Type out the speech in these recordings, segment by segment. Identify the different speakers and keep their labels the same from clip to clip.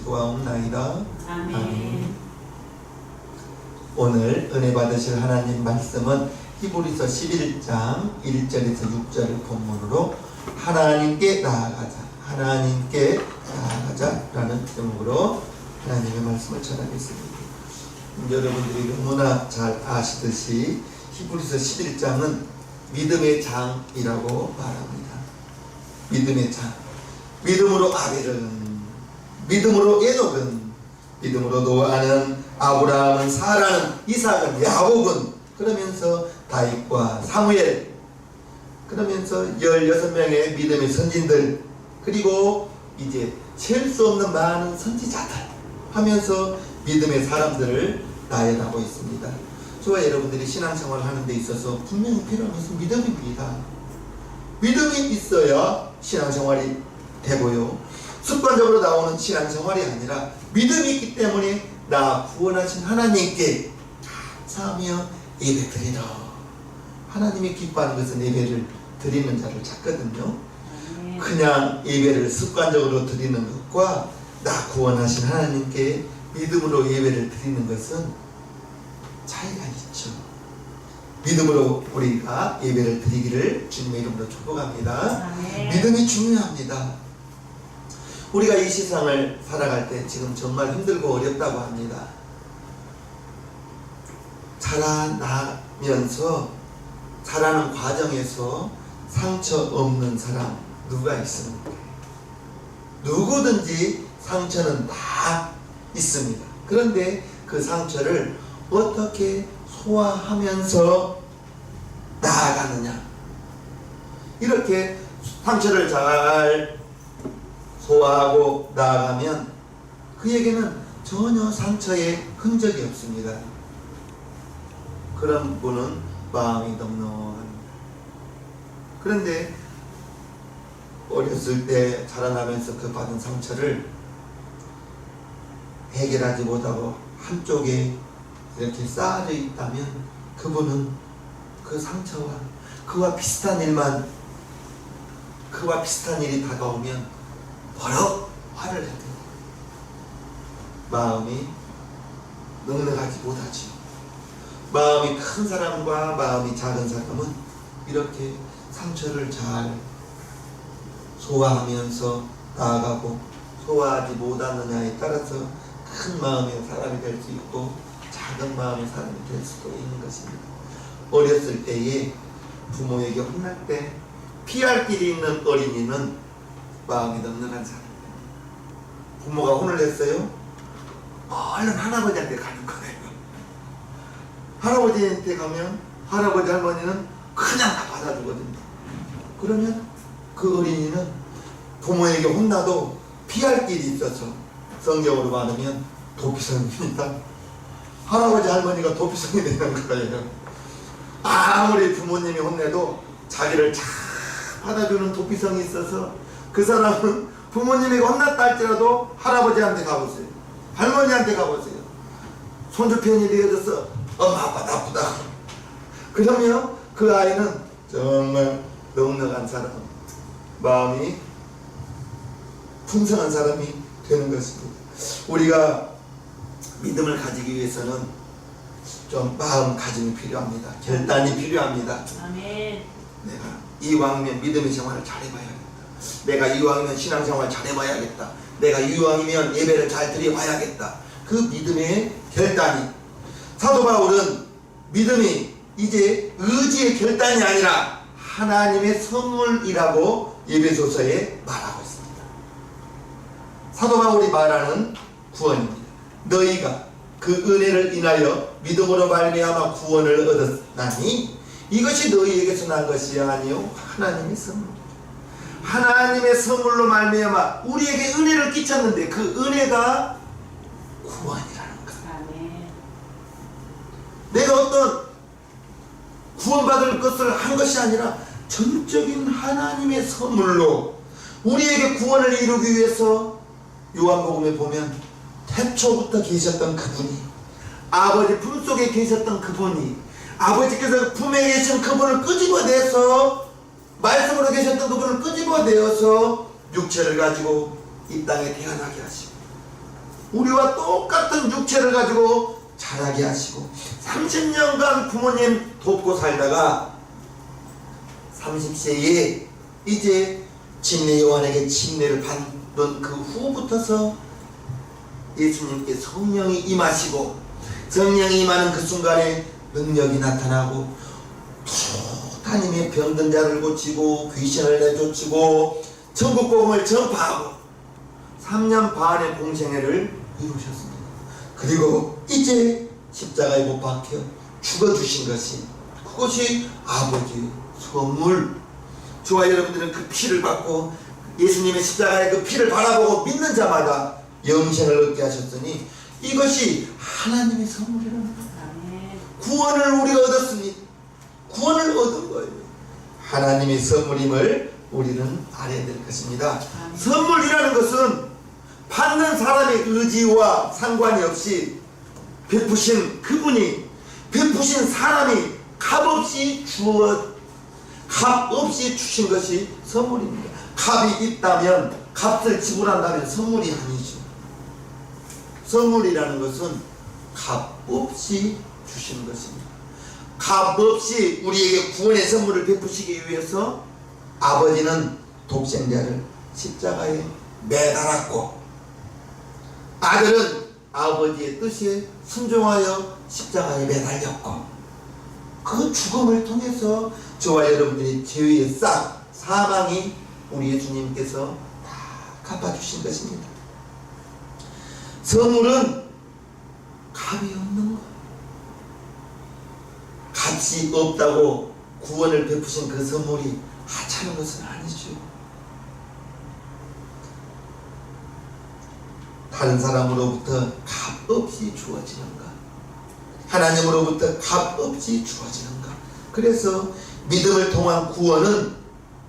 Speaker 1: 기도하옵나이다.
Speaker 2: 아멘.
Speaker 1: 오늘 은혜 받으실 하나님 말씀은 히브리서 11장 1절에서 6절을 본문으로 하나님께 나아가자, 하나님께 나아가자라는 제목으로 하나님의 말씀을 전하겠습니다. 여러분들이 너무나 잘 아시듯이 히브리서 11장은 믿음의 장이라고 말합니다. 믿음의 장. 믿음으로 아벨은, 믿음으로 에녹은, 믿음으로 노아는, 아브라함은, 사라는, 이삭은, 야곱은, 그러면서 다윗과 사무엘, 그러면서 16명의 믿음의 선진들, 그리고 이제 셀 수 없는 많은 선지자들 하면서 믿음의 사람들을 나열하고 있습니다. 저와 여러분들이 신앙생활을 하는 데 있어서 분명히 필요한 것은 믿음입니다. 믿음이 있어야 신앙생활이 되고요, 습관적으로 나오는 신앙생활이 아니라 믿음이 있기 때문에 나 구원하신 하나님께 감사하며 예배드리라. 하나님이 기뻐하는 것은 예배를 드리는 자를 찾거든요. 그냥 예배를 습관적으로 드리는 것과 나 구원하신 하나님께 믿음으로 예배를 드리는 것은 차이가 있죠. 믿음으로 우리가 예배를 드리기를 주님의 이름으로 축복합니다. 믿음이 중요합니다. 우리가 이 세상을 살아갈 때 지금 정말 힘들고 어렵다고 합니다. 자라나면서, 자라는 과정에서 상처 없는 사람 누가 있습니까? 누구든지 상처는 다 있습니다. 그런데 그 상처를 어떻게 소화하면서 나아가느냐, 이렇게 상처를 잘 소화하고 나아가면 그에게는 전혀 상처의 흔적이 없습니다. 그런 분은 마음이 넉넉합니다. 그런데 어렸을 때 자라나면서 그 받은 상처를 해결하지 못하고 한쪽에 이렇게 쌓여져 있다면 그분은 그 상처와 그와 비슷한 일이 다가오면 버럭 화를 냅니다. 마음이 넉넉하지 못하지. 마음이 큰 사람과 마음이 작은 사람은 이렇게 상처를 잘 소화하면서 나아가고, 소화하지 못하느냐에 따라서 큰 마음의 사람이 될 수 있고 작은 마음의 사람이 될 수도 있는 것입니다. 어렸을 때에 부모에게 혼날 때 피할 길이 있는 어린이는 마음이 넉넉한 사람이에요. 부모가 혼을 냈어요? 얼른 할아버지한테 가는 거예요. 할아버지한테 가면 할아버지 할머니는 그냥 다 받아주거든요. 그러면 그 어린이는 부모에게 혼나도 피할 길이 있어서 성경으로 말하면 도피성입니다. 할아버지 할머니가 도피성이 되는 거예요. 아무리 부모님이 혼내도 자기를 잘 받아주는 도피성이 있어서 그 사람은 부모님에게 혼났다 할지라도 할아버지한테 가보세요, 할머니한테 가보세요. 손주편이 되어져서 엄마 아빠 나쁘다 그러면 그 아이는 정말 넉넉한 사람, 마음이 풍성한 사람이 되는 것입니다. 우리가 믿음을 가지기 위해서는 좀 마음가짐이 필요합니다. 결단이 필요합니다.
Speaker 2: 아멘.
Speaker 1: 내가 이왕이면 믿음의 생활을 잘해봐야겠다. 내가 이왕이면 신앙생활을 잘해봐야겠다. 내가 이왕이면 예배를 잘 드려봐야겠다. 그 믿음의 결단이, 사도 바울은 믿음이 이제 의지의 결단이 아니라 하나님의 선물이라고 에베소서에 말하고 있습니다. 사도 바울이 말하는 구원입니다. 너희가 그 은혜를 인하여 믿음으로 말미암아 구원을 얻었나니 이것이 너희에게서 난 것이 아니요 하나님의 선물. 하나님의 선물로 말미암아 우리에게 은혜를 끼쳤는데 그 은혜가 구원이라는 것. 내가 어떤 구원받을 것을 한 것이 아니라 전적인 하나님의 선물로 우리에게 구원을 이루기 위해서 요한복음에 보면 태초부터 계셨던 그분이, 아버지 품속에 계셨던 그분이, 아버지께서 품에 계신 그분을 끄집어내서, 말씀으로 계셨던 그분을 끄집어내어서 육체를 가지고 이 땅에 태어나게 하시고 우리와 똑같은 육체를 가지고 자라게 하시고 30년간 부모님 돕고 살다가 30세에 이제 침례 요한에게 침례를 받는 그 후부터서 예수님께 성령이 임하시고 성령이 임하는 그 순간에 능력이 나타나고 하나님의 병든 자를 고치고 귀신을 내쫓고 천국 복음을 전파하고 3년 반의 공생애를 이루셨습니다. 그리고 이제 십자가에 못 박혀 죽어주신 것이 그것이 아버지의 선물. 저와 여러분들은 그 피를 받고 예수님의 십자가의 그 피를 바라보고 믿는 자마다 영생을 얻게 하셨으니 이것이 하나님의 선물이라는 거예요. 구원을 우리가 얻었습니다. 구원을 얻은 거예요. 하나님의 선물임을 우리는 알아야 될 것입니다. 선물이라는 것은 받는 사람의 의지와 상관이 없이 베푸신 그분이 베푸신 사람이 값없이 주신 것이 선물입니다. 값이 있다면 값을 지불한다면 선물이 아니죠. 선물이라는 것은 값없이 주신 것입니다. 값없이 우리에게 구원의 선물을 베푸시기 위해서 아버지는 독생자를 십자가에 매달았고 아들은 아버지의 뜻에 순종하여 십자가에 매달렸고 그 죽음을 통해서 저와 여러분들의 죄의 싹 사망이 우리 예수님께서 다 갚아주신 것입니다. 선물은 값이 없는 것, 값이 없다고 구원을 베푸신 그 선물이 하찮은 것은 아니죠. 다른 사람으로부터 값없이 주어지는가, 하나님으로부터 값없이 주어지는가. 그래서 믿음을 통한 구원은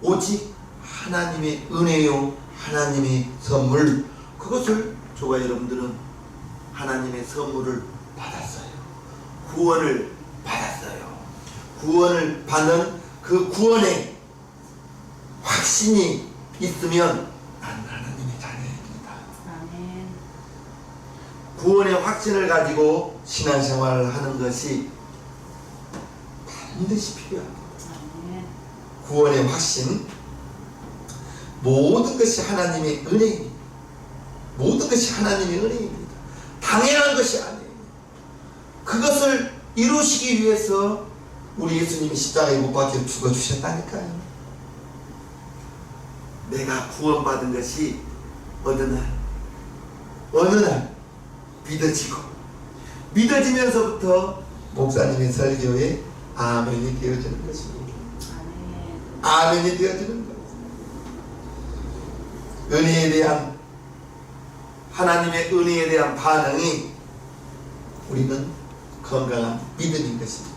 Speaker 1: 오직 하나님의 은혜요 하나님의 선물. 그것을 저와 여러분들은 하나님의 선물을 받았어요. 구원을 받았어요. 구원을 받는 그 구원의 확신이 있으면 나는 하나님의 자녀입니다.
Speaker 2: 아멘.
Speaker 1: 구원의 확신을 가지고 신앙생활을 하는 것이 반드시 필요합니다.
Speaker 2: 아멘.
Speaker 1: 구원의 확신, 모든 것이 하나님의 은혜입니다. 모든 것이 하나님의 은혜입니다. 당연한 것이 아니에요. 그것을 이루시기 위해서 우리 예수님이 십자가에 못 박혀 죽어주셨다니까요. 내가 구원받은 것이 어느 날 믿어지면서부터 목사님의 설교에 아멘이 되어지는 것입니다. 아멘이 되어지는 것. 은혜에 대한 하나님의 은혜에 대한 반응이 우리는 건강한 믿음인 것입니다.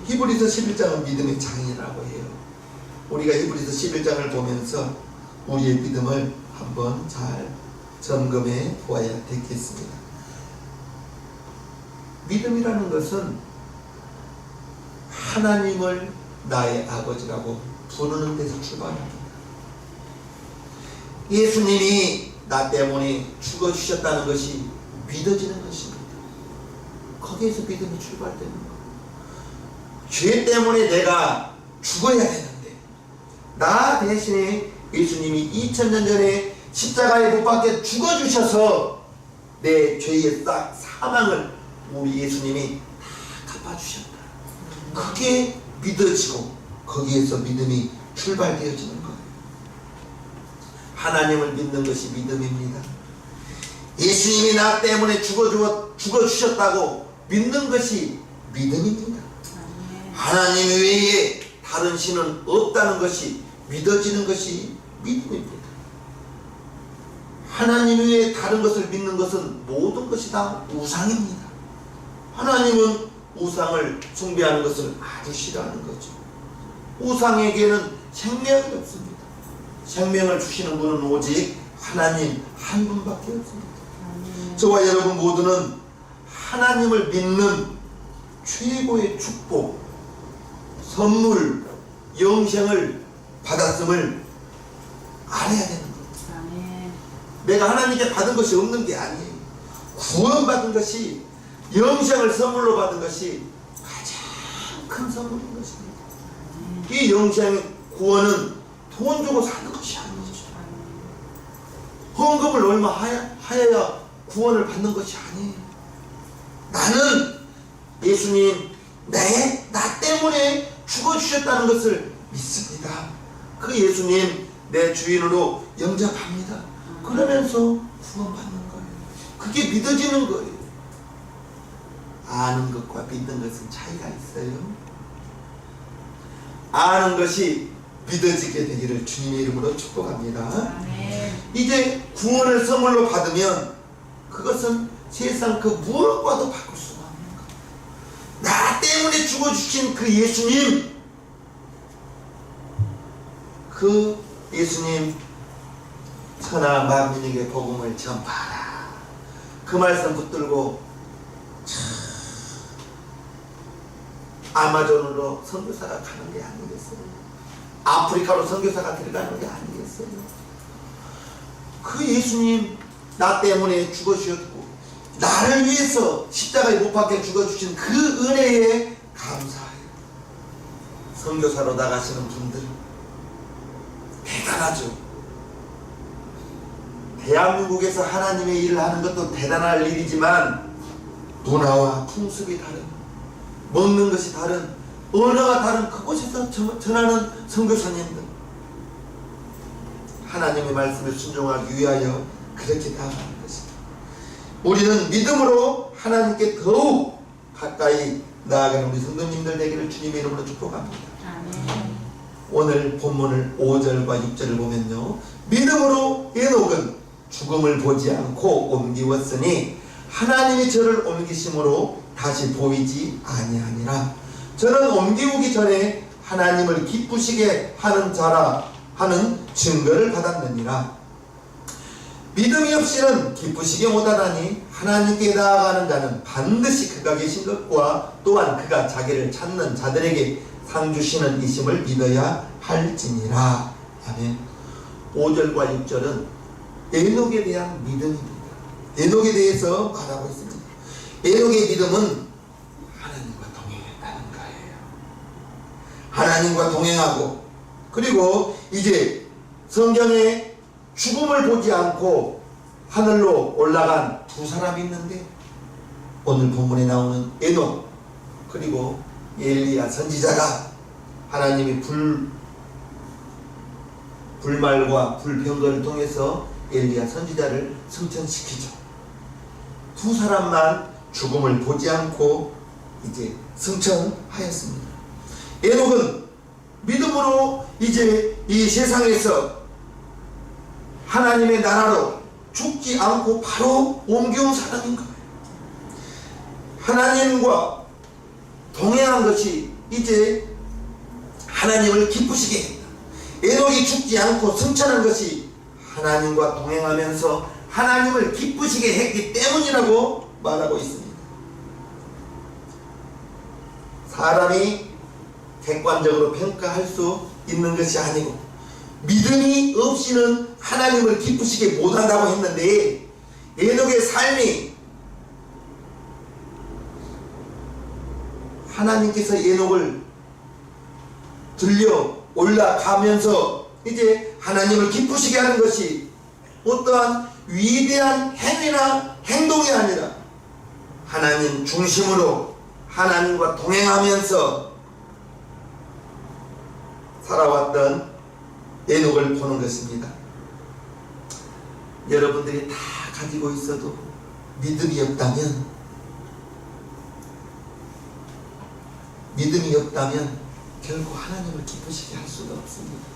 Speaker 1: 히브리서 11장은 믿음의 장이라고 해요. 우리가 히브리서 11장을 보면서 우리의 믿음을 한번 잘 점검해 보아야 되겠습니다. 믿음이라는 것은 하나님을 나의 아버지라고 부르는 데서 출발합니다. 예수님이 나 때문에 죽어주셨다는 것이 믿어지는 것입니다. 거기에서 믿음이 출발되는 거예요. 죄 때문에 내가 죽어야 되는데 나 대신에 예수님이 2000년 전에 십자가에 못 박혀 죽어주셔서 내 죄의 싹 사망을 우리 예수님이 다 갚아주셨다. 그게 믿어지고 거기에서 믿음이 출발되어지는 거예요. 하나님을 믿는 것이 믿음입니다. 예수님이 나 때문에 죽어주셨다고 믿는 것이 믿음입니다. 하나님 외에 다른 신은 없다는 것이 믿어지는 것이 믿음입니다. 하나님 외에 다른 것을 믿는 것은 모든 것이 다 우상입니다. 하나님은 우상을 숭배하는 것을 아주 싫어하는 거죠. 우상에게는 생명이 없습니다. 생명을 주시는 분은 오직 하나님 한 분밖에 없습니다. 저와 여러분 모두는 하나님을 믿는 최고의 축복, 선물, 영생을 받았음을 알아야 되는 겁니다. 내가 하나님께 받은 것이 없는 게 아니에요. 구원받은 것이, 영생을 선물로 받은 것이 가장 큰 선물인 것입니다. 이 영생 구원은 돈 주고 사는 것이 아니죠. 헌금을 얼마 하여야 구원을 받는 것이 아니에요. 나는 예수님 나 때문에 죽어주셨다는 것을 믿습니다. 그 예수님 내 주인으로 영접합니다. 그러면서 구원받는 거예요. 그게 믿어지는 거예요. 아는 것과 믿는 것은 차이가 있어요. 아는 것이 믿어지게 되기를 주님의 이름으로 축복합니다. 이제 구원을 선물로 받으면 그것은 세상 그 무엇과도 바꿀 수가 없는 거예요. 나 때문에 죽어주신 그 예수님, 그 예수님 천하 만민에게 복음을 전파하라. 그 말씀 붙들고 아마존으로 선교사가 가는 게 아니겠어요? 아프리카로 선교사가 들어가는 게 아니겠어요? 그 예수님 나 때문에 죽어주셨고 나를 위해서 십자가에 못 박혀 죽어주신 그 은혜에 감사해요. 선교사로 나가시는 분들 대단하죠. 대한민국에서 하나님의 일을 하는 것도 대단할 일이지만 문화와 풍습이 다른, 먹는 것이 다른, 언어가 다른 그곳에서 전하는 선교사님들, 하나님의 말씀에 순종하기 위하여 그렇게 나아가는 것입니다. 우리는 믿음으로 하나님께 더욱 가까이 나아가는 우리 성도님들 되기를 주님의 이름으로 축복합니다.
Speaker 2: 아멘.
Speaker 1: 오늘 본문을 5절과 6절을 보면요, 믿음으로 에녹은 죽음을 보지 않고 옮기웠으니 하나님이 저를 옮기심으로 다시 보이지 아니하니라. 저는 옮기우기 전에 하나님을 기쁘시게 하는 자라 하는 증거를 받았느니라. 믿음이 없이는 기쁘시게 못하다니 하나님께 나아가는 자는 반드시 그가 계신 것과 또한 그가 자기를 찾는 자들에게 상 주시는 이심을 믿어야 할지니라. 아멘. 5절과 6절은 에녹에 대한 믿음입니다. 에녹에 대해서 말하고 있습니다. 에녹의 믿음은 하나님과 동행했다는 거예요. 하나님과 동행하고, 그리고 이제 성경에 죽음을 보지 않고 하늘로 올라간 두 사람이 있는데, 오늘 본문에 나오는 에녹 그리고 엘리야 선지자가 하나님이 불말과 불병거를 통해서 엘리야 선지자를 승천시키죠. 두 사람만 죽음을 보지 않고 이제 승천하였습니다. 에녹은 믿음으로 이제 이 세상에서 하나님의 나라로 죽지 않고 바로 옮겨온 사람인 거예요. 하나님과 동행한 것이 이제 하나님을 기쁘시게 했다. 에녹이 죽지 않고 승천한 것이 하나님과 동행하면서 하나님을 기쁘시게 했기 때문이라고 말하고 있습니다. 사람이 객관적으로 평가할 수 있는 것이 아니고 믿음이 없이는 하나님을 기쁘시게 못한다고 했는데, 에녹의 삶이 하나님께서 에녹을 들려 올라가면서 이제 하나님을 기쁘시게 하는 것이 어떠한 위대한 행위나 행동이 아니라 하나님 중심으로 하나님과 동행하면서 살아왔던 에녹을 보는 것입니다. 여러분들이 다 가지고 있어도 믿음이 없다면 결국 하나님을 기쁘시게 할 수가 없습니다.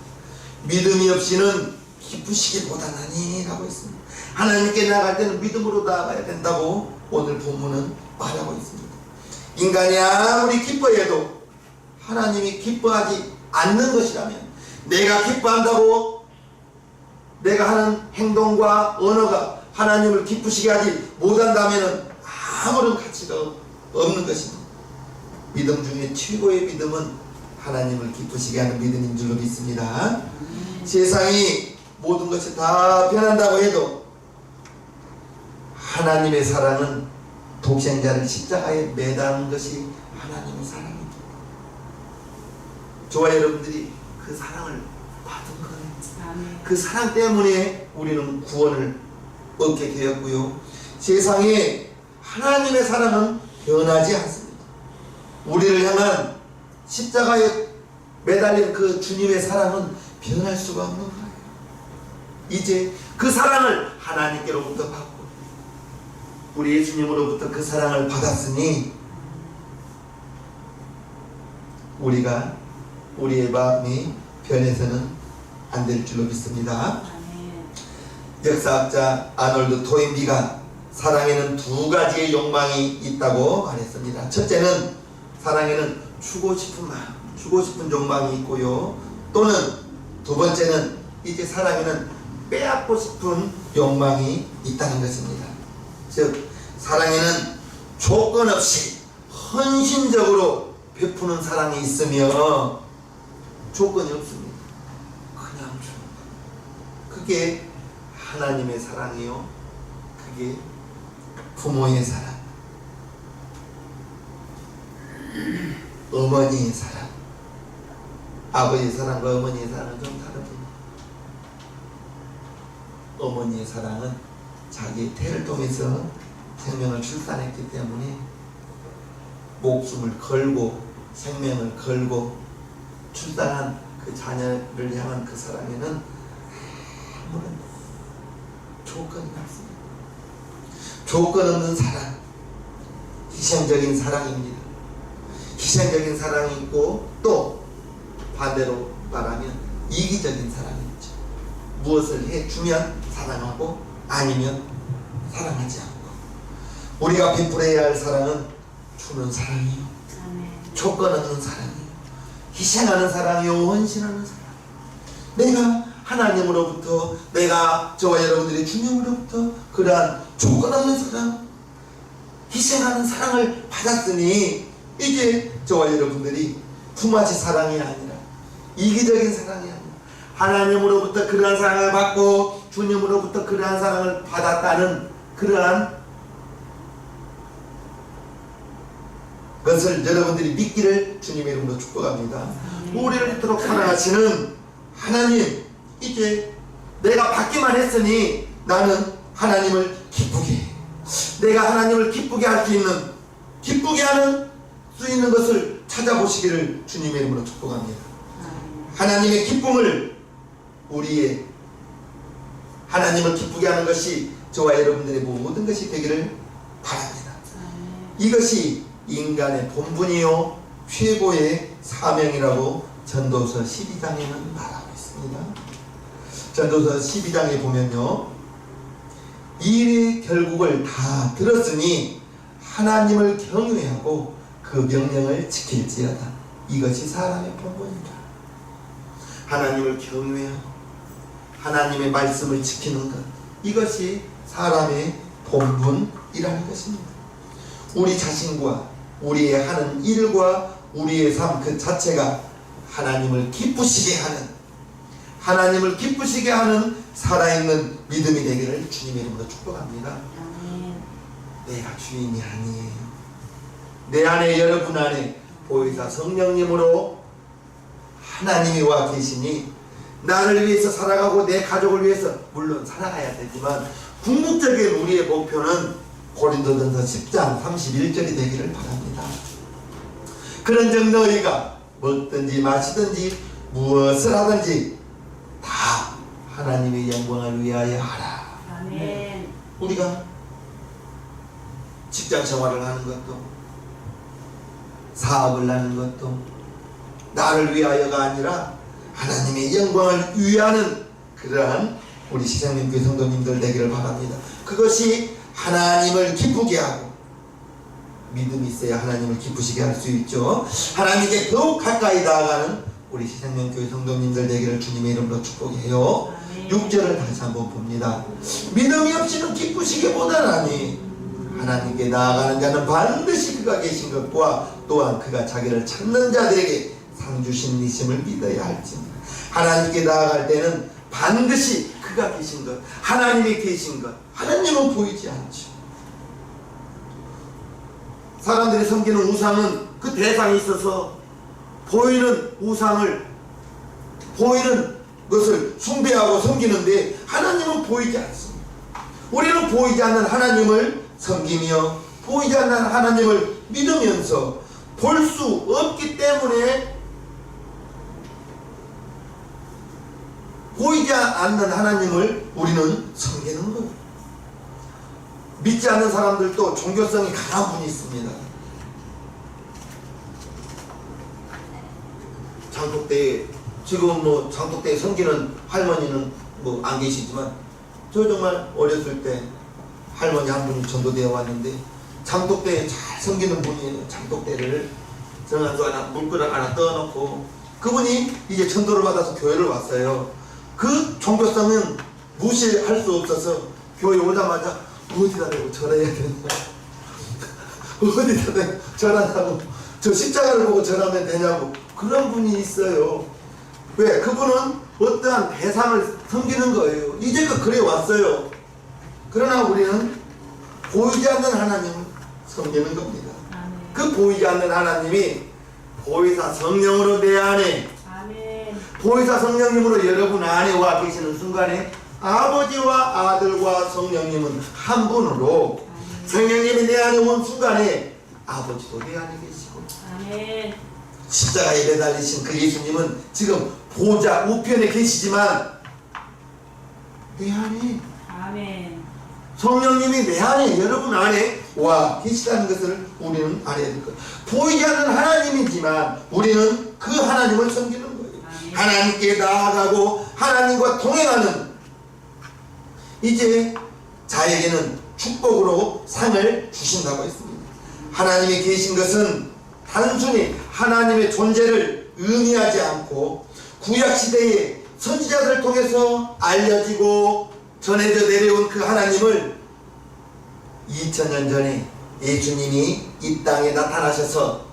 Speaker 1: 믿음이 없이는 기쁘시게 못하나니 라고 했습니다. 하나님께 나아갈 때는 믿음으로 나아가야 된다고 오늘 본문은 말하고 있습니다. 인간이 아무리 기뻐해도 하나님이 기뻐하지 않는 것이라면, 내가 기뻐한다고 내가 하는 행동과 언어가 하나님을 기쁘시게 하지 못한다면 아무런 가치가 없는 것입니다. 믿음 중에 최고의 믿음은 하나님을 기쁘시게 하는 믿음인 줄로 믿습니다. 세상이 모든 것이 다 변한다고 해도 하나님의 사랑은 독생자를 십자가에 매다는 것이 하나님의 사랑입니다. 저와 여러분들이 그 사랑을 받은 거예요.
Speaker 2: 아멘.
Speaker 1: 그 사랑 때문에 우리는 구원을 얻게 되었고요. 세상에 하나님의 사랑은 변하지 않습니다. 우리를 향한 십자가에 매달린 그 주님의 사랑은 변할 수가 없는 거예요. 이제 그 사랑을 하나님께로부터 받고 우리 예수님으로부터 그 사랑을 받았으니 우리가 우리의 마음이 변해서는 안 될 줄로 믿습니다.
Speaker 2: 아멘.
Speaker 1: 역사학자 아놀드 토인비가 사랑에는 두 가지의 욕망이 있다고 말했습니다. 첫째는 사랑에는 주고 싶은 마음, 주고 싶은 욕망이 있고요. 또는 두 번째는 이제 사랑에는 빼앗고 싶은 욕망이 있다는 것입니다. 즉 사랑에는 조건 없이 헌신적으로 베푸는 사랑이 있으며 조건이 없습니다. 그냥 주는 것. 그게 하나님의 사랑이요. 그게 부모의 사랑, 어머니의 사랑, 아버지의 사랑과 어머니의 사랑은 좀 다릅니다. 어머니의 사랑은 자기의 태를 통해서 생명을 출산했기 때문에 목숨을 걸고 생명을 걸고 출산한 그 자녀를 향한 그 사랑에는 아무런 조건이 없습니다. 조건 없는 사랑, 희생적인 사랑입니다. 희생적인 사랑이 있고 또 반대로 말하면 이기적인 사랑이 있죠. 무엇을 해주면 사랑하고 아니면 사랑하지 않고. 우리가 베풀어야 할 사랑은 주는 사랑이요,
Speaker 2: 아멘.
Speaker 1: 조건 없는 사랑이요, 희생하는 사랑이요, 헌신하는 사랑. 내가 하나님으로부터, 내가 저와 여러분들이 주님으로부터 그러한 조건 없는 사랑, 희생하는 사랑을 받았으니 이제 저와 여러분들이 품앗이 사랑이 아니라 이기적인 사랑이 아니라 하나님으로부터 그러한 사랑을 받고 주님으로부터 그러한 사랑을 받았다는 그러한 것을 여러분들이 믿기를 주님의 이름으로 축복합니다. 우리를 이토록 사랑하시는 하나님, 이제 내가 받기만 했으니 나는 하나님을 기쁘게 해. 내가 하나님을 기쁘게 할 수 있는, 기쁘게 하는 수 있는 것을 찾아보시기를 주님의 이름으로 축복합니다. 하나님의 기쁨을, 우리의 하나님을 기쁘게 하는 것이 저와 여러분들의 모든 것이 되기를 바랍니다. 이것이 인간의 본분이요 최고의 사명이라고 전도서 12장에는 말하고 있습니다. 전도서 12장에 보면요, 이 일의 결국을 다 들었으니 하나님을 경외하고 그 명령을 지킬지어다. 이것이 사람의 본분입니다. 하나님을 경외하고 하나님의 말씀을 지키는 것, 이것이 사람의 본분이라는 것입니다. 우리 자신과 우리의 하는 일과 우리의 삶 그 자체가 하나님을 기쁘시게 하는, 하나님을 기쁘시게 하는 살아있는 믿음이 되기를 주님의 이름으로 축복합니다.
Speaker 2: 아멘.
Speaker 1: 내가 주인이 아니에요. 내 안에, 여러분 안에 보혜사 성령님으로 하나님이 와 계시니 나를 위해서 살아가고 내 가족을 위해서 물론 살아가야 되지만 궁극적인 우리의 목표는 고린도전서 10장 31절이 되기를 바랍니다. 그런즉 너희가 먹든지 마시든지 무엇을 하든지 다 하나님의 영광을 위하여 하라.
Speaker 2: 아멘.
Speaker 1: 우리가 직장 생활을 하는 것도 사업을 하는 것도 나를 위하여가 아니라 하나님의 영광을 위하는 그러한 우리 시장님교회 성도님들 되기를 바랍니다. 그것이 하나님을 기쁘게 하고, 믿음이 있어야 하나님을 기쁘시게 할 수 있죠. 하나님께 더욱 가까이 나아가는 우리 시장님교회 성도님들 되기를 주님의 이름으로 축복해요. 6절을 다시 한번 봅니다. 믿음이 없이는 기쁘시게 못하나니 하나님께 나아가는 자는 반드시 그가 계신 것과 또한 그가 자기를 찾는 자들에게 상 주신 이심을 믿어야 할지니라. 하나님께 나아갈 때는 반드시 그가 계신 것, 하나님이 계신 것, 하나님은 보이지 않죠. 사람들이 섬기는 우상은 그 대상이 있어서 보이는 우상을, 보이는 것을 숭배하고 섬기는데 하나님은 보이지 않습니다. 우리는 보이지 않는 하나님을 섬기며 보이지 않는 하나님을 믿으면서 볼 수 없기 때문에 보이지 않는 하나님을 우리는 섬기는 거예요. 믿지 않는 사람들도 종교성이 강한 분이 있습니다. 장독대에, 지금 뭐 장독대에 섬기는 할머니는 뭐 안 계시지만 저 정말 어렸을 때 할머니 한 분이 전도되어 왔는데 장독대에 잘 섬기는 분이에요. 장독대를 정한수 하나, 물그릇 하나 떠놓고 그분이 이제 전도를 받아서 교회를 왔어요. 그 종교성은 무시할 수 없어서 교회 오자마자 어디다 대고 절해야 되냐, 어디다 대고 절하냐고, 저 십자가를 보고 절하면 되냐고, 그런 분이 있어요. 왜? 그분은 어떠한 대상을 섬기는 거예요. 이제껏 그래 왔어요. 그러나 우리는 보이지 않는 하나님을 섬기는 겁니다.
Speaker 2: 아멘.
Speaker 1: 그 보이지 않는 하나님이 보이사 성령으로 내 안에,
Speaker 2: 아멘.
Speaker 1: 보이사 성령님으로 여러분 안에 와 계시는 순간에 아버지와 아들과 성령님은 한 분으로, 성령님이 내 안에 온 순간에 아버지도 내 안에 계시고,
Speaker 2: 아멘.
Speaker 1: 십자가에 매달리신 그 예수님은 지금 보좌 우편에 계시지만 내 안에,
Speaker 2: 아멘.
Speaker 1: 성령님이 내 안에, 여러분 안에 와 계시다는 것을 우리는 알아야 될 거예요. 보이지 않는 하나님이지만 우리는 그 하나님을 섬기는 거예요.
Speaker 2: 아멘.
Speaker 1: 하나님께 나아가고 하나님과 동행하는, 이제 자에게는 축복으로 상을 주신다고 했습니다. 하나님이 계신 것은 단순히 하나님의 존재를 의미하지 않고 구약시대에 선지자들을 통해서 알려지고 전해져 내려온 그 하나님을 2000년 전에 예수님이 이 땅에 나타나셔서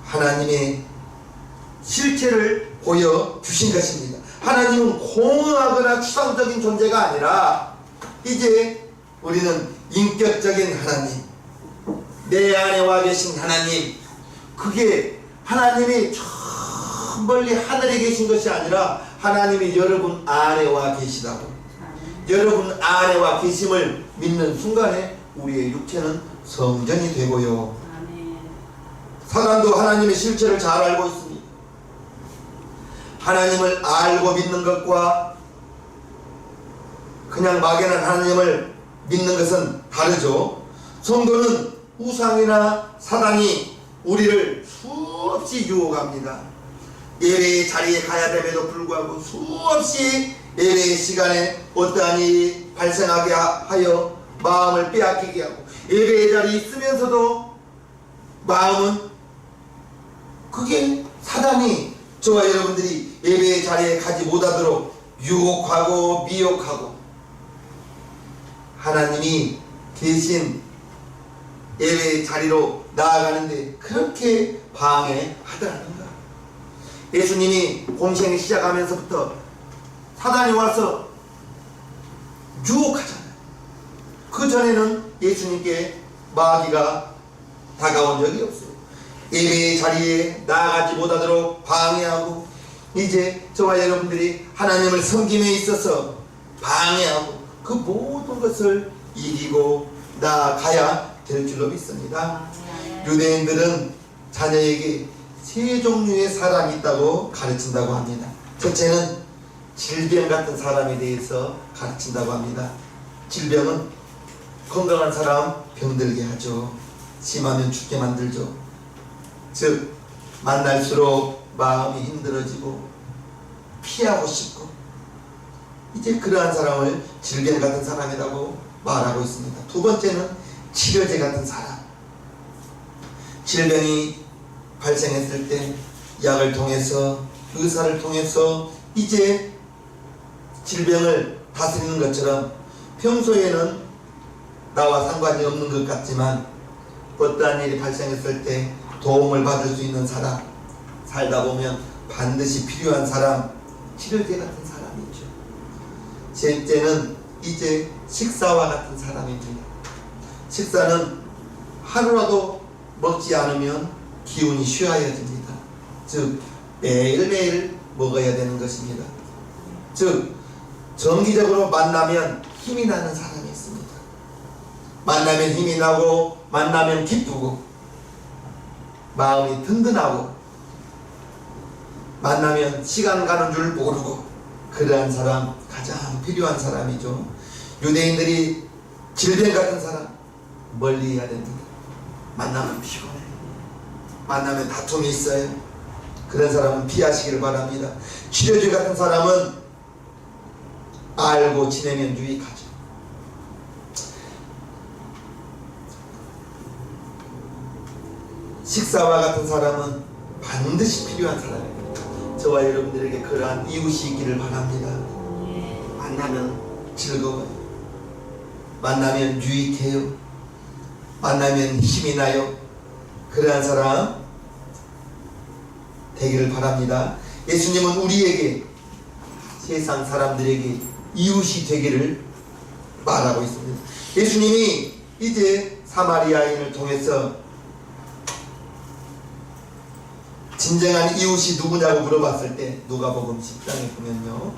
Speaker 1: 하나님의 실체를 보여주신 것입니다. 하나님은 공허하거나 추상적인 존재가 아니라 이제 우리는 인격적인 하나님, 내 안에 와 계신 하나님, 그게 하나님이 저 멀리 하늘에 계신 것이 아니라 하나님이 여러분 안에 와 계시다고, 여러분 안에 와 계심을 믿는 순간에 우리의 육체는 성전이 되고요.
Speaker 2: 아멘.
Speaker 1: 사단도 하나님의 실체를 잘 알고 있습니다. 하나님을 알고 믿는 것과 그냥 막연한 하나님을 믿는 것은 다르죠. 성도는 우상이나 사단이 우리를 수없이 유혹합니다. 예배의 자리에 가야 됨에도 불구하고 수없이 예배의 시간에 어떠한 일이 발생하게 하여 마음을 빼앗기게 하고, 예배의 자리에 있으면서도 마음은, 그게 사단이 저와 여러분들이 예배의 자리에 가지 못하도록 유혹하고 미혹하고, 하나님이 계신 예배의 자리로 나아가는데 그렇게 방해하더라는가. 예수님이 공생을 시작하면서부터 사단이 와서 유혹하잖아요. 그 전에는 예수님께 마귀가 다가온 적이 없어요. 예배의 자리에 나아가지 못하도록 방해하고, 이제 저와 여러분들이 하나님을 섬김에 있어서 방해하고 그 모든 것을 이기고 나아가야 될 줄로 믿습니다. 유대인들은 자녀에게 세 종류의 사람이 있다고 가르친다고 합니다. 첫째는 질병 같은 사람에 대해서 가르친다고 합니다. 질병은 건강한 사람 병들게 하죠. 심하면 죽게 만들죠. 즉 만날수록 마음이 힘들어지고 피하고 싶고, 이제 그러한 사람을 질병 같은 사람이라고 말하고 있습니다. 두 번째는 치료제 같은 사람. 질병이 발생했을 때 약을 통해서, 의사를 통해서 이제 질병을 다스리는 것처럼 평소에는 나와 상관이 없는 것 같지만 어떠한 일이 발생했을 때 도움을 받을 수 있는 사람, 살다 보면 반드시 필요한 사람, 치료제 같은 사람이죠. 셋째는 이제 식사와 같은 사람입니다. 식사는 하루라도 먹지 않으면 기운이 쉬어야집니다. 즉 매일매일 먹어야 되는 것입니다. 즉 정기적으로 만나면 힘이 나는 사람이 있습니다. 만나면 힘이 나고 만나면 기쁘고 마음이 든든하고 만나면 시간 가는 줄 모르고 그러한 사람 가장 필요한 사람이죠. 유대인들이 질병 같은 사람 멀리 해야 됩니다. 만나면 피곤해. 만나면 다툼이 있어요. 그런 사람은 피하시기를 바랍니다. 치료제 같은 사람은 알고 지내면 유익하죠. 식사와 같은 사람은 반드시 필요한 사람입니다. 저와 여러분들에게 그러한 이웃이 있기를 바랍니다. 만나면 즐거워요. 만나면 유익해요. 만나면 힘이 나요. 그러한 사람 되기를 바랍니다. 예수님은 우리에게 세상 사람들에게 이웃이 되기를 말하고 있습니다. 예수님이 이제 사마리아인을 통해서 진정한 이웃이 누구냐고 물어봤을 때 누가복음 10장에 보면요,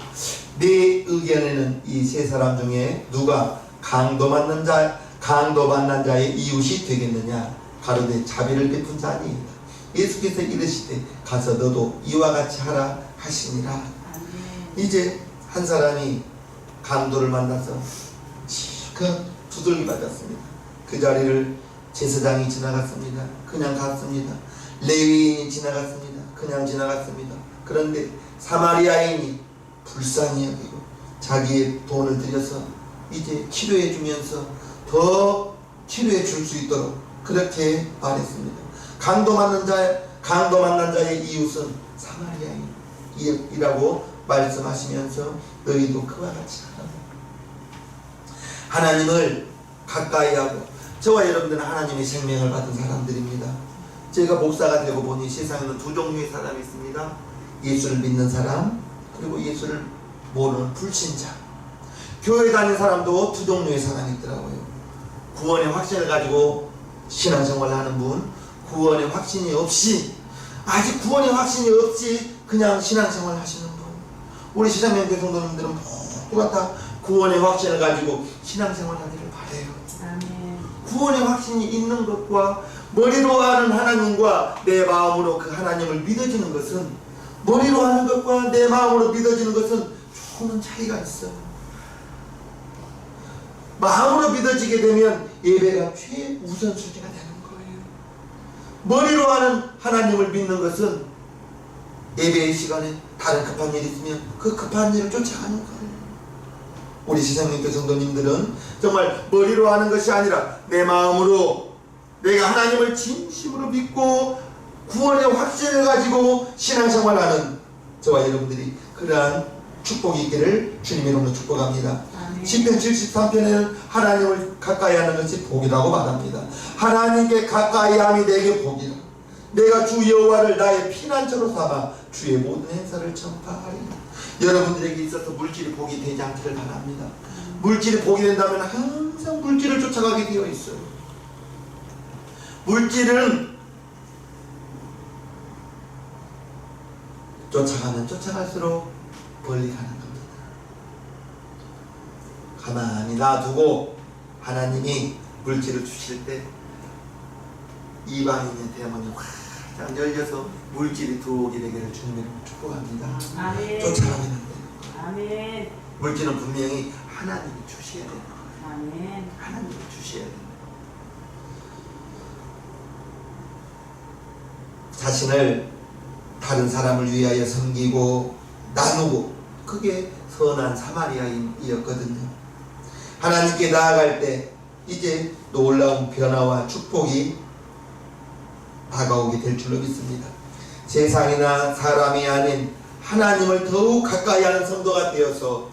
Speaker 1: 내 의견에는 이 세 사람 중에 누가 강도받는 자의 이웃이 되겠느냐? 가로되 자비를 베푼 자 아니이다. 예수께서 이르시되 가서 너도 이와 같이 하라 하시니라. 이제 한 사람이 강도를 만나서 실컷 두들기 맞았습니다. 그 자리를 제사장이 지나갔습니다. 그냥 갔습니다. 레위인이 지나갔습니다. 그냥 지나갔습니다. 그런데 사마리아인이 불쌍히 여기고 자기의 돈을 들여서 이제 치료해 주면서 더 치료해 줄 수 있도록 그렇게 말했습니다. 강도 만난 자의 이웃은 사마리아인이라고 말씀하시면서 너희도 그와 같이 하라. 하나님을 가까이 하고, 저와 여러분들은 하나님의 생명을 받은 사람들입니다. 제가 목사가 되고 보니 세상에는 두 종류의 사람이 있습니다. 예수를 믿는 사람, 그리고 예수를 모르는 불신자. 교회 다니는 사람도 두 종류의 사람이 있더라고요. 구원의 확신을 가지고 신앙생활을 하는 분, 구원의 확신이 없이, 아직 구원의 확신이 없이 그냥 신앙생활을 하시는 분. 우리 시장명교 성도님들은 모두가 다 구원의 확신을 가지고 신앙생활을 하기를 바라요.
Speaker 2: 아멘.
Speaker 1: 구원의 확신이 있는 것과 머리로 아는 하나님과 내 마음으로 그 하나님을 믿어지는 것은, 머리로 아는 것과 내 마음으로 믿어지는 것은 조금은 차이가 있어요. 마음으로 믿어지게 되면 예배가 최우선순위가 되는 거예요. 머리로 아는 하나님을 믿는 것은 예배의 시간에 다른 급한 일이 있으면 그 급한 일을 쫓아가는 거예요. 우리 시장님교 성도님들은 정말 머리로 아는 것이 아니라 내 마음으로, 내가 하나님을 진심으로 믿고 구원의 확신을 가지고 신앙생활하는 저와 여러분들이 그러한 축복이 있기를 주님의 이름으로 축복합니다. 시편 73편에는 하나님을 가까이 하는 것이 복이라고 말합니다. 하나님께 가까이 함이 내게 복이라. 내가 주 여호와를 나의 피난처로 삼아 주의 모든 행사를 전파하리라. 여러분들에게 있어서 물질이 복이 되지 않기를 바랍니다. 물질이 복이 된다면 항상 물질을 쫓아가게 되어 있어요. 물질은 쫓아가면 쫓아갈수록 멀리 가는 겁니다. 가만히 놔두고 하나님이 물질을 주실 때 이방인의 대문이 확 열려서 물질이 들어오게 되기를 주님의 이름으로 축복합니다.
Speaker 2: 아멘.
Speaker 1: 쫓아가면 안 돼요.
Speaker 2: 아멘.
Speaker 1: 물질은 분명히 하나님이 주셔야 돼요.
Speaker 2: 아멘.
Speaker 1: 하나님이 주셔야 돼요. 자신을 다른 사람을 위하여 섬기고 나누고, 그게 선한 사마리아인이었거든요. 하나님께 나아갈 때 이제 놀라운 변화와 축복이 다가오게 될 줄로 믿습니다. 세상이나 사람이 아닌 하나님을 더욱 가까이 하는 성도가 되어서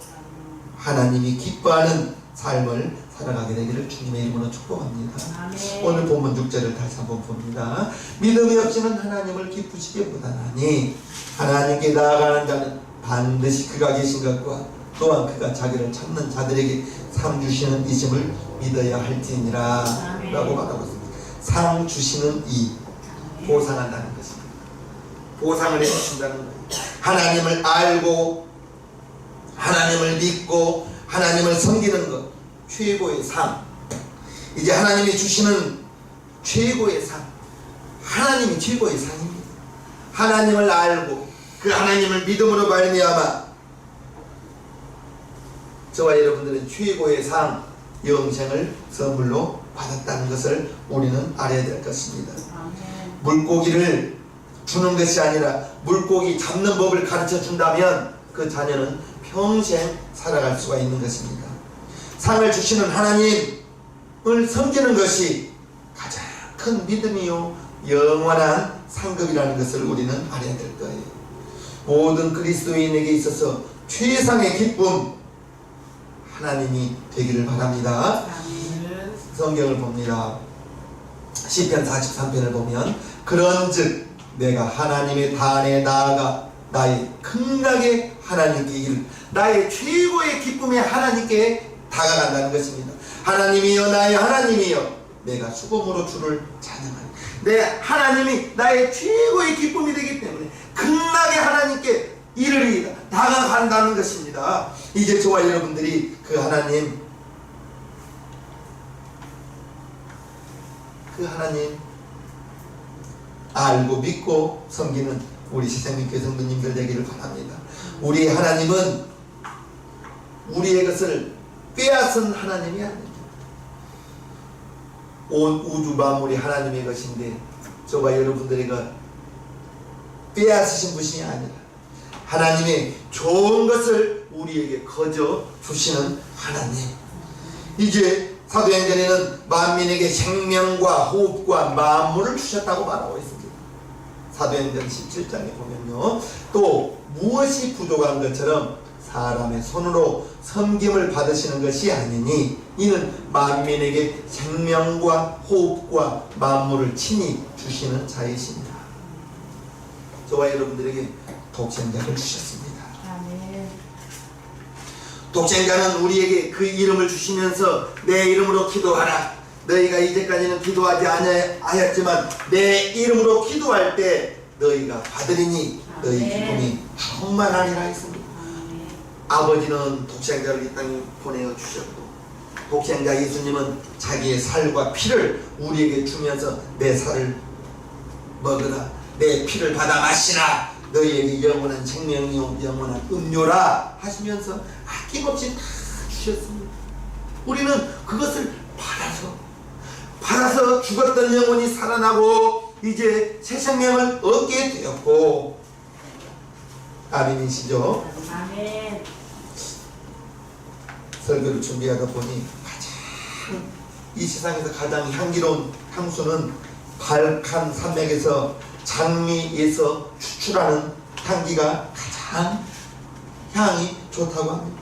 Speaker 1: 하나님이 기뻐하는 삶을 살아가게 되기를 주님의 이름으로 축복합니다.
Speaker 2: 아멘.
Speaker 1: 오늘 본문 6절을 다시 한번 봅니다. 믿음이 없이는 하나님을 기쁘시게 못하나니 하나님께 나아가는 자는 반드시 그가 계신 것과 또한 그가 자기를 찾는 자들에게 상 주시는 이심을 믿어야 할지니라.
Speaker 2: 아멘.
Speaker 1: 라고 말하고 있습니다. 상 주시는 이 보상한다는 것입니다. 보상을 해주신다는 거예요. 하나님을 알고 하나님을 믿고 하나님을 섬기는 것 최고의 상. 이제 하나님이 주시는 최고의 상, 하나님이 최고의 상입니다. 하나님을 알고 그 하나님을 믿음으로 말미암아 저와 여러분들은 최고의 상 영생을 선물로 받았다는 것을 우리는 알아야 될 것입니다. 물고기를 주는 것이 아니라 물고기 잡는 법을 가르쳐 준다면 그 자녀는 평생 살아갈 수가 있는 것입니다. 상을 주시는 하나님을 섬기는 것이 가장 큰 믿음이요 영원한 상급이라는 것을 우리는 알아야 될 거예요. 모든 그리스도인에게 있어서 최상의 기쁨 하나님이 되기를 바랍니다. 성경을 봅니다. 시편 43편을 보면 그런즉 내가 하나님의 단에 나아가 나의 극락의 하나님께 이를, 나의 최고의 기쁨의 하나님께 다가간다는 것입니다. 하나님이여 나의 하나님이여 내가 수금으로 주를 찬양하리. 내 하나님이 나의 최고의 기쁨이 되기 때문에 극락의 하나님께 이르리이다, 다가간다는 것입니다. 이제 저와 여러분들이 그 하나님 알고 믿고 섬기는 우리 새생명교회 성도님들 되기를 바랍니다. 우리 하나님은 우리의 것을 빼앗은 하나님이 아닙니다. 온 우주 만물이 하나님의 것인데 저와 여러분들이가 빼앗으신 분이 아니라 하나님의 좋은 것을 우리에게 거저 주시는 하나님. 이제 사도행전에는 만민에게 생명과 호흡과 만물을 주셨다고 말하고 있습니다. 사도행전 17장에 보면요, 또 무엇이 부족한 것처럼 사람의 손으로 섬김을 받으시는 것이 아니니 이는 만민에게 생명과 호흡과 만물을 친히 주시는 자이십니다. 저와 여러분들에게 독생자를 주셨습니다. 독생자는 우리에게 그 이름을 주시면서 내 이름으로 기도하라. 너희가 이제까지는 기도하지 아니하였지만 내 이름으로 기도할 때 너희가 받으리니 너희 기쁨이 충만하리라 했습니다. 아버지는 독생자를 이 땅에 보내어 주셨고 독생자 예수님은 자기의 살과 피를 우리에게 주면서 내 살을 먹으라, 내 피를 받아 마시라, 너희에게 영원한 생명이요 영원한 음료라 하시면서 아낌없이 다 주셨습니다. 우리는 그것을 받아서 죽었던 영혼이 살아나고 이제 새 생명을 얻게 되었고, 아멘이시죠?
Speaker 2: 아멘.
Speaker 1: 설교를 준비하다 보니 가장 이 세상에서 가장 향기로운 향수는 발칸 산맥에서 장미에서 추출하는 향기가 가장 향이 좋다고 합니다.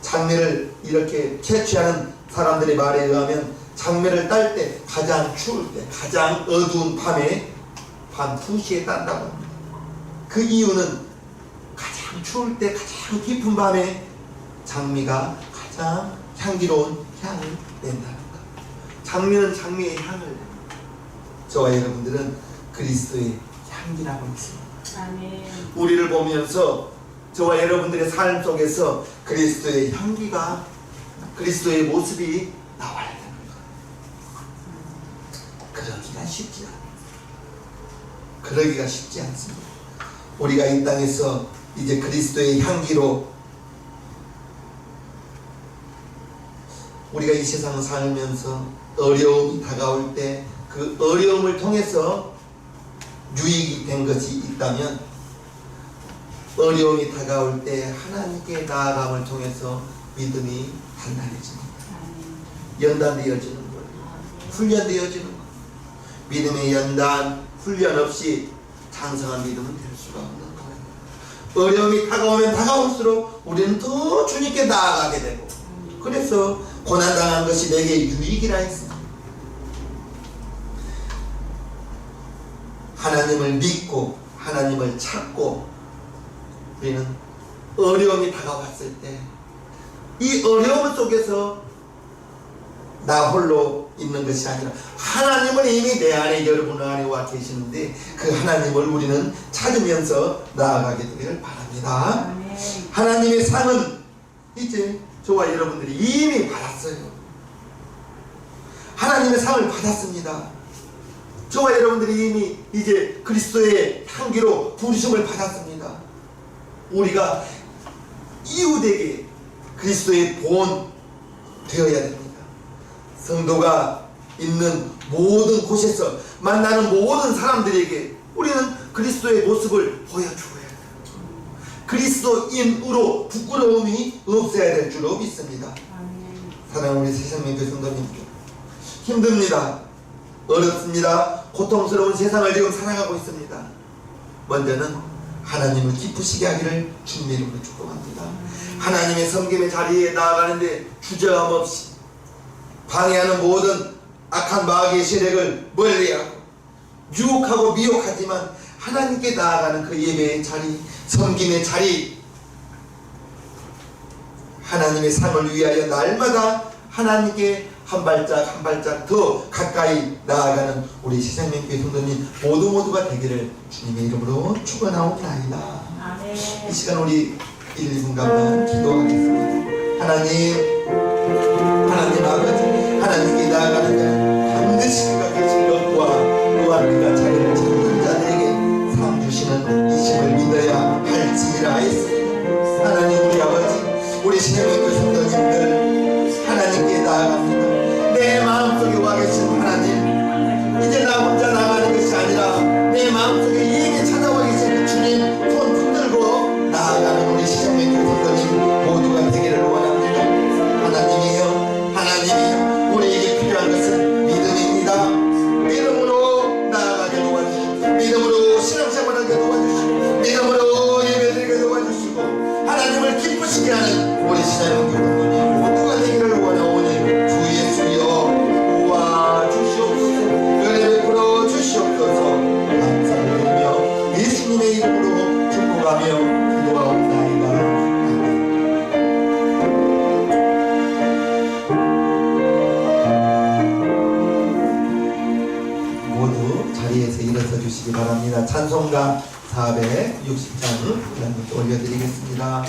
Speaker 1: 장미를 이렇게 채취하는 사람들의 말에 의하면 장미를 딸 때 가장 추울 때, 가장 어두운 밤에 밤 2시에 딴다고 합니다. 그 이유는 가장 추울 때 가장 깊은 밤에 장미가 가장 향기로운 향을 낸다는 것. 장미는 장미의 향을 냅니다. 저와 여러분들은 그리스도의 향기라고 있습니다.
Speaker 2: 아멘.
Speaker 1: 우리를 보면서 저와 여러분들의 삶 속에서 그리스도의 향기가, 그리스도의 모습이 나와야 되는 거예요. 그러기가 쉽지 않습니다. 우리가 이 땅에서 이제 그리스도의 향기로 우리가 이 세상을 살면서 어려움이 다가올 때 그 어려움을 통해서 유익이 된 것이 있다면, 어려움이 다가올 때 하나님께 나아감을 통해서 믿음이 단단해집니다. 연단되어지는 거예요. 훈련되어지는 거예요. 믿음의 연단, 훈련 없이 장성한 믿음은 될 수가 없는 거예요. 어려움이 다가오면 다가올수록 우리는 더 주님께 나아가게 되고, 그래서 고난당한 것이 내게 유익이라 했습니다. 하나님을 믿고 하나님을 찾고 우리는 어려움이 다가왔을 때 이 어려움 속에서 나 홀로 있는 것이 아니라 하나님은 이미 내 안에 여러분 안에 와 계시는데 그 하나님을 우리는 찾으면서 나아가게 되기를 바랍니다.
Speaker 2: 아멘.
Speaker 1: 하나님의 상은 이제 저와 여러분들이 이미 받았어요. 하나님의 상을 받았습니다. 저와 여러분들이 이미 이제 그리스도의 향기로 부르심을 받았습니다. 우리가 이웃에게 그리스도의 본 되어야 됩니다. 성도가 있는 모든 곳에서 만나는 모든 사람들에게 우리는 그리스도의 모습을 보여주어야 돼요. 그리스도인으로 부끄러움이 없어야 될 줄로 믿습니다.
Speaker 2: 아멘.
Speaker 1: 사랑하는 우리 새생명교회 성도님들, 힘듭니다. 어렵습니다. 고통스러운 세상을 지금 살아가고 있습니다. 먼저는 하나님을 기쁘시게 하기를 주님 이름으로 축복합니다. 하나님의 섬김의 자리에 나아가는데 주저함 없이 방해하는 모든 악한 마귀의 세력을 멀리하고 유혹하고 미혹하지만 하나님께 나아가는 그 예배의 자리, 섬김의 자리, 하나님의 상을 위하여 날마다 하나님께 한 발짝 한 발짝 더 가까이 나아가는 우리 새생명교회 성도님 모두가 되기를 주님의 이름으로 축원하옵나이다.
Speaker 2: 아멘.
Speaker 1: 이 시간 우리 1, 2분간만 기도하겠습니다. 하나님 아버지, 하나님께 나아가는 자는 반드시 그가 계신 것과 또한 그가 자기를 찾는 자들에게 상 주시는 이심을 믿어야 할지니라 했습니다. 하나님 우리 아버지, 우리 새생명교회 성도님들 하나님께 나아갑니다. 내 마음속에 와 계신 하나님, 이제 나 혼자 나가는 것이 아니라 내 마음속에 이미 찾아와 계신 그 주님 손 붙들고 나아가는 우리 새생명교회 성도님 모두가 되기를 원합니다. 하나님이여 우리에게 필요한 것은 믿음입니다. 믿음으로 나아가게 도와주시고, 믿음으로 신앙생활하게 도와주시고, 믿음으로 예배드리게 도와주시고, 하나님을 기쁘시게 하는 우리 새생명교회 성도님 모두가 되기를 원하오니 주 예수여 도와주시옵소서, 은혜 베풀어 주시옵소서. 감사를 드리며 예수님의 이름으로 축복하며 기도하옵나이다. 모두 자리에서 일어서 주시기 바랍니다. 찬송가 460장 올려드리겠습니다.